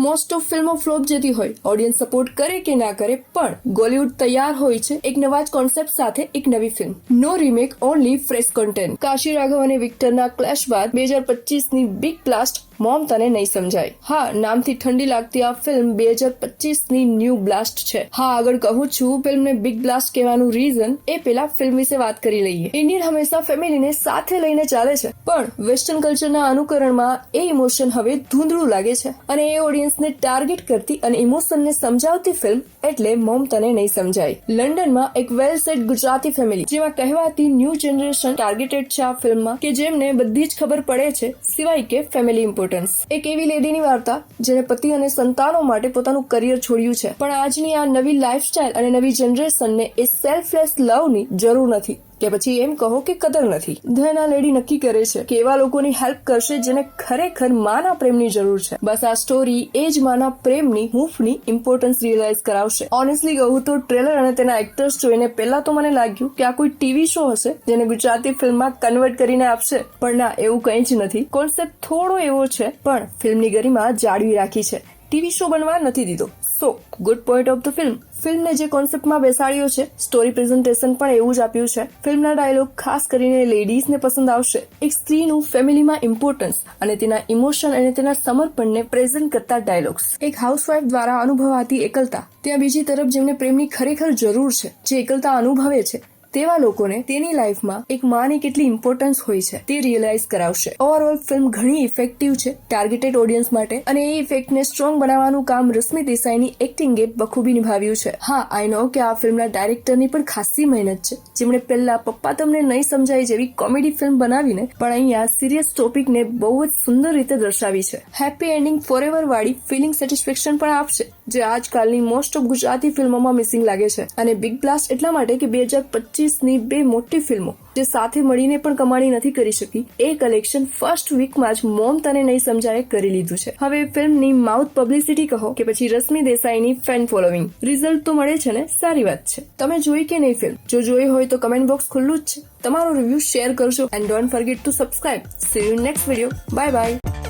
Most of ફિલ્મો flop જતી હોય, ઓડિયન્સ સપોર્ટ કરે કે ના કરે, પણ ગોલીવુડ તૈયાર હોય છે એક નવા જ કોન્સેપ્ટ સાથે એક નવી film. No remake, only fresh content. Kashi Raghav અને વિક્ટરના ક્લેશ બાદ 2025 ની બિગ બ્લાસ્ટ મોમ તને નહીં સમજાય. હા, નામથી ઠંડી લાગતી આ ફિલ્મ 2025 ની ન્યૂ બ્લાસ્ટ છે. હા, આગળ કહું છું ફિલ્મને બિગ બ્લાસ્ટ કહેવાનું રીઝન એ પેલા ફિલ્મ વિશે વાત કરી લઈએ. ઇન્ડિયન હંમેશા ફેમિલીને સાથે લઈને ચાલે છે, પણ વેસ્ટર્ન કલ્ચરના અનુકરણમાં એ ઇમોશન હવે ધૂંધળું લાગે છે, અને એ ઓડિયન્સને ટાર્ગેટ કરતી અને ઇમોશનને સમજાવતી ફિલ્મ એટલે મોમ તને નહીં સમજાય. લંડનમાં એક વેલ સેટ ગુજરાતી ફેમિલી જેમાં કહેવાતી ન્યૂ જનરેશન ટાર્ગેટેડ છે આ ફિલ્મમાં, કે જેમને બધી જ ખબર પડે છે સિવાય કે ફેમિલી ઇમ્પોર્ટન્સ. એક એવી લેડીની વાર્તા જેને પતિ અને સંતાનો માટે પોતાનું કરિયર છોડ્યું છે, પણ આજની આ નવી લાઈફસ્ટાઈલ અને નવી જનરેશનને એ સેલ્ફલેસ લવની જરૂર નથી, કે પછી એમ કહો કે કદર નથી. ધન આ લેડી નક્કી કરે છે કે એવા લોકોની હેલ્પ કરશે જેને ખરેખર માના પ્રેમની જરૂર છે. બસ આ સ્ટોરી એ જ માના પ્રેમની હૂંફની ઇમ્પોર્ટન્સ રિયલાઇઝ કરાવશે. ઓનેસ્ટલી કહું તો ટ્રેલર અને તેના એક્ટર્સ જોઈને પહેલા તો મને લાગ્યું કે આ કોઈ ટીવી શો હશે જેને ગુજરાતી ફિલ્મમાં કન્વર્ટ કરીને આપશે, પણ ના, એવું કંઈ જ નથી. કોન્સેપ્ટ થોડો એવો છે, પણ ફિલ્મની ગરિમા જાળવી રાખી છે. ટીવી શો બનવા નથી દીધો. સો good point of the film. ફિલ્મને જે કોન્સેપ્ટમાં બેસાડ્યો છે, સ્ટોરી પ્રેઝન્ટેશન પણ એવું જ આપ્યું છે. ફિલ્મના ડાયલોગ ખાસ કરીને લેડીઝને પસંદ આવશે. એક સ્ત્રીનું ફેમિલીમાં ઇમ્પોર્ટન્સ અને તેના ઇમોશન અને તેના સમર્પણને પ્રેઝન્ટ કરતા ડાયલોગ્સ. એક હાઉસવાઇફ દ્વારા અનુભવાતી એકલતા, ત્યાં બીજી તરફ જેમને પ્રેમની ખરેખર જરૂર છે, જે એકલતા અનુભવે છે, તેવા લોકોને તેની લાઈફમાં એક માની કેટલી ઇમ્પોર્ટન્સ હોય છે તે રિયલાઇઝ કરાવશે. ઓવરઓલ ફિલ્મ ઘણી ઇફેક્ટિવ છે ટાર્ગેટેડ ઓડિયન્સ માટે, અને એ ઇફેક્ટને સ્ટ્રોંગ બનાવવાનું કામ રશ્મિ દેસાઈની એક્ટિંગે બખૂબી નિભાવ્યું છે. હા, આઈ નો કે આ ફિલ્મના ડાયરેક્ટરની પણ ખાસી મહેનત છે, જેમણે પહેલા પપ્પા તમને નહીં સમજાય જેવી કોમેડી ફિલ્મ બનાવીને પણ અહીંયા સિરિયસ ટોપિકને બહુ જ સુંદર રીતે દર્શાવી છે. હેપી એન્ડિંગ ફોરએવર વાળી ફિલિંગ સેટિસ્ફેક્શન પણ આપશે, જે આજકાલની મોસ્ટ ઓફ ગુજરાતી ફિલ્મોમાં મિસિંગ લાગે છે. અને બિગ બ્લાસ્ટ એટલા માટે કે 2025 ની બે મોટી ફિલ્મો જે સાથે મળીને પણ કમાણી નથી કરી શકી, એ કલેક્શન ફર્સ્ટ વીકમાં જ મોમ તને નહીં સમજાય કરી લીધું છે. હવે ફિલ્મની માઉથ પબ્લિસિટી કહો કે પછી રશ્મિ દેસાઈની ફેન ફોલોવિંગ, રિઝલ્ટ તો મળે છે ને, સારી વાત છે. તમે જોઈ કે નહીં ફિલ્મ? જો જોઈ હોય તો કમેન્ટ બોક્સ ખુલ્લું જ છે, તમારો રિવ્યુ શેર કરજો, and don't forget two subscribe. C you in next video. Bye bye.